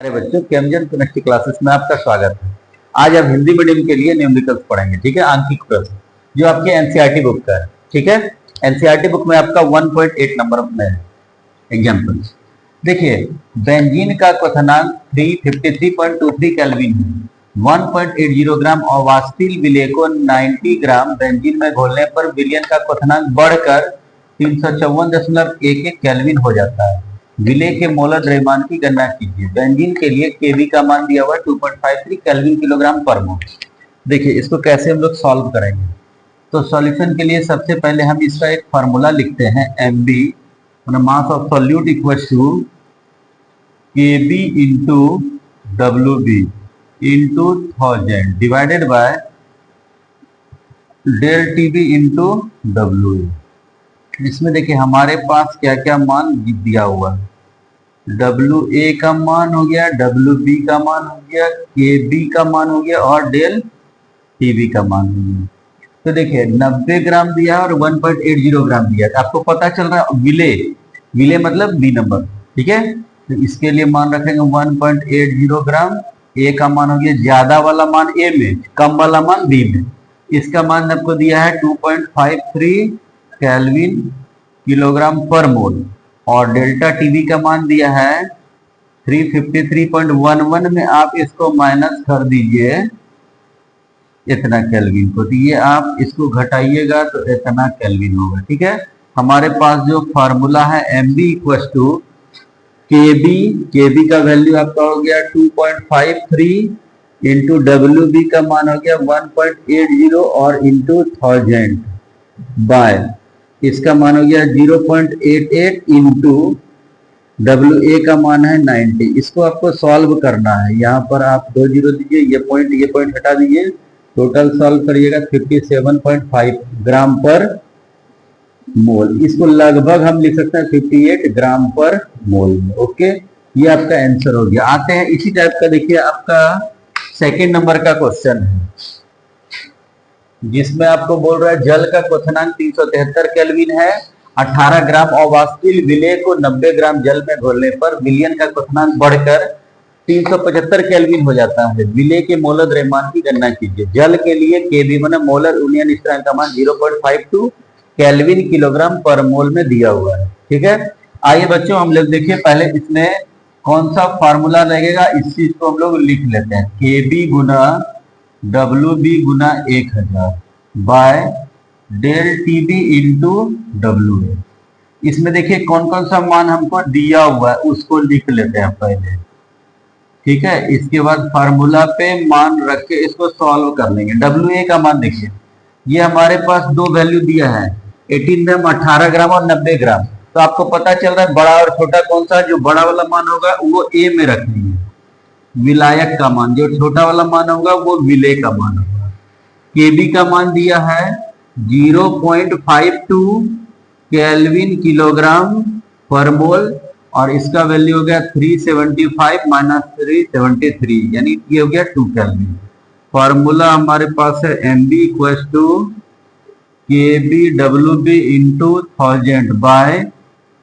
अरे बच्चों, केमजन chemistry classes में आपका स्वागत है। आज आप हिंदी मीडियम के लिए न्यूमेरिकल्स पढ़ेंगे, ठीक है। आंकिक प्रश्न जो आपके एनसीईआरटी बुक का है, ठीक है। एनसीईआरटी बुक में आपका 1.8 नंबर में है एग्जाम्पल। देखिए, बेंजीन का क्वथनांक 353.23 केल्विन है। 1.80 ग्राम अवास्तिल विलेय को 90 ग्राम बेंजीन में घोलने पर विलयन का क्वथनांक बढ़कर 354.11 केल्विन हो जाता है। विलेय के मोलर द्रव्यमान की गणना कीजिए। बेंजीन के लिए केवी का मान दिया हुआ 2.53 केल्विन किलोग्राम पर मोल। देखिए, इसको कैसे हम लोग सॉल्व करेंगे। तो सॉल्यूशन के लिए सबसे पहले हम इसका एक फार्मूला लिखते हैं। MB mass of solute equals to KB into WB into 1000 divided by del TB into W. इसमें देखिए हमारे पास क्या क्या मान दिया हुआ है। डब्ल्यू ए का मान हो गया, डब्ल्यू बी का मान हो गया, के बी का मान हो गया और डेल टी बी का मान हो गया। तो देखिए 90 ग्राम दिया और 1.80 ग्राम दिया। आपको पता चल रहा है विले मतलब बी नंबर, ठीक है। तो इसके लिए मान रखेंगे 1.80 ग्राम। ए का मान हो गया ज्यादा वाला मान ए में, कम वाला मान बी में। इसका मान आपको दिया है 2.53 केल्विन किलोग्राम पर मोल और डेल्टा टीवी का मान दिया है 353.11 में। आप इसको माइनस कर दीजिए इतना केल्विन को, तो ये आप इसको घटाइएगा तो इतना केल्विन होगा, ठीक है। हमारे पास जो फार्मूला है एमबी इक्वल टू केबी का वैल्यू आपका हो गया 2.53 इंटू डब्ल्यू का मान हो गया 1.80 और इंटू 1000 बाय इसका मान हो गया 0.88 इंटू डब्ल्यू ए का मान है 90। इसको आपको सॉल्व करना है। यहाँ पर आप 2 जीरो दीजिए, ये पॉइंट हटा दीजिए, टोटल सॉल्व करिएगा 57.5 ग्राम पर मोल। इसको लगभग हम लिख सकते हैं 58 ग्राम पर मोल में। ओके, ये आपका आंसर हो गया। आते हैं इसी टाइप का, देखिए आपका सेकेंड नंबर का क्वेश्चन है जिसमें आपको बोल रहा है जल का क्वथनांक 373 केल्विन है। 18 ग्राम अवास्तिल विलेय को 90 ग्राम जल में घोलने पर विलयन का क्वथनांक बढ़कर 375 केल्विन हो जाता है। विलेय के मोलर द्रव्यमान की गणना कीजिए। जल के लिए केबी मोलर उन्नयन स्थिरांक का मान 0.52 केल्विन किलोग्राम पर मोल में दिया हुआ है, ठीक है। आइए बच्चों, हम लोग देखिए पहले इसमें कौन सा फार्मूला लगेगा, इस चीज को हम लोग लिख लेते हैं। केबी गुना डब्ल्यू बी गुना 1000 by del T B into W A. इसमें देखिए कौन कौन सा मान हमको दिया हुआ है उसको लिख लेते हैं पहले, ठीक है। इसके बाद फार्मूला पे मान रख के इसको सॉल्व कर लेंगे। डब्ल्यू ए का मान देखिए, ये हमारे पास दो वैल्यू दिया है 18 ग्राम 18 ग्राम और 90 ग्राम। तो आपको पता चल रहा है बड़ा और छोटा कौन सा, जो बड़ा वाला मान होगा वो ए में रखनी है विलायक का मान, जो छोटा वाला मान होगा वो विलेय का मान होगा। केबी का मान दिया है 0.52 केल्विन किलोग्राम पर मोल और इसका वैल्यू हो गया 375 माइनस 373 यानी ये हो गया 2 केल्विन। फॉर्मूला हमारे पास है MB equal to KB W B into 1000 by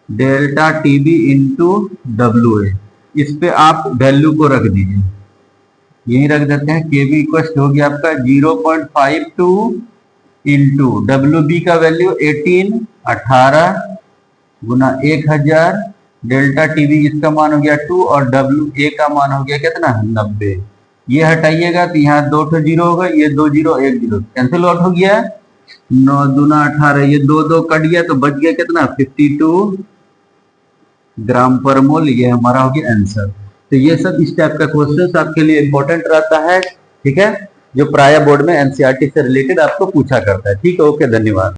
delta TB into W A. इस पे आप वैल्यू को रख दीजिए, यही रख देते हैं। केबी इक्वल हो गया आपका 0.52 इंटू डब्ल्यू बी का वैल्यू 18 गुना 1000, डेल्टा टीबी इसका मान हो गया 2 और डब्ल्यू ए का मान हो गया कितना 90। ये हटाइएगा तो यहाँ 2 तो 0 होगा, ये 2 0 1 0 कैंसिल आउट हो गया। 9 दूना 18, ये 2 2 कट गया तो बच गया कितना 52 ग्राम पर मोल। ये हमारा हो गया आंसर। तो ये सब इस टाइप का क्वेश्चन आपके लिए इंपॉर्टेंट रहता है, ठीक है, जो प्राय बोर्ड में एनसीईआरटी से रिलेटेड आपको पूछा करता है, ठीक है। ओके, धन्यवाद।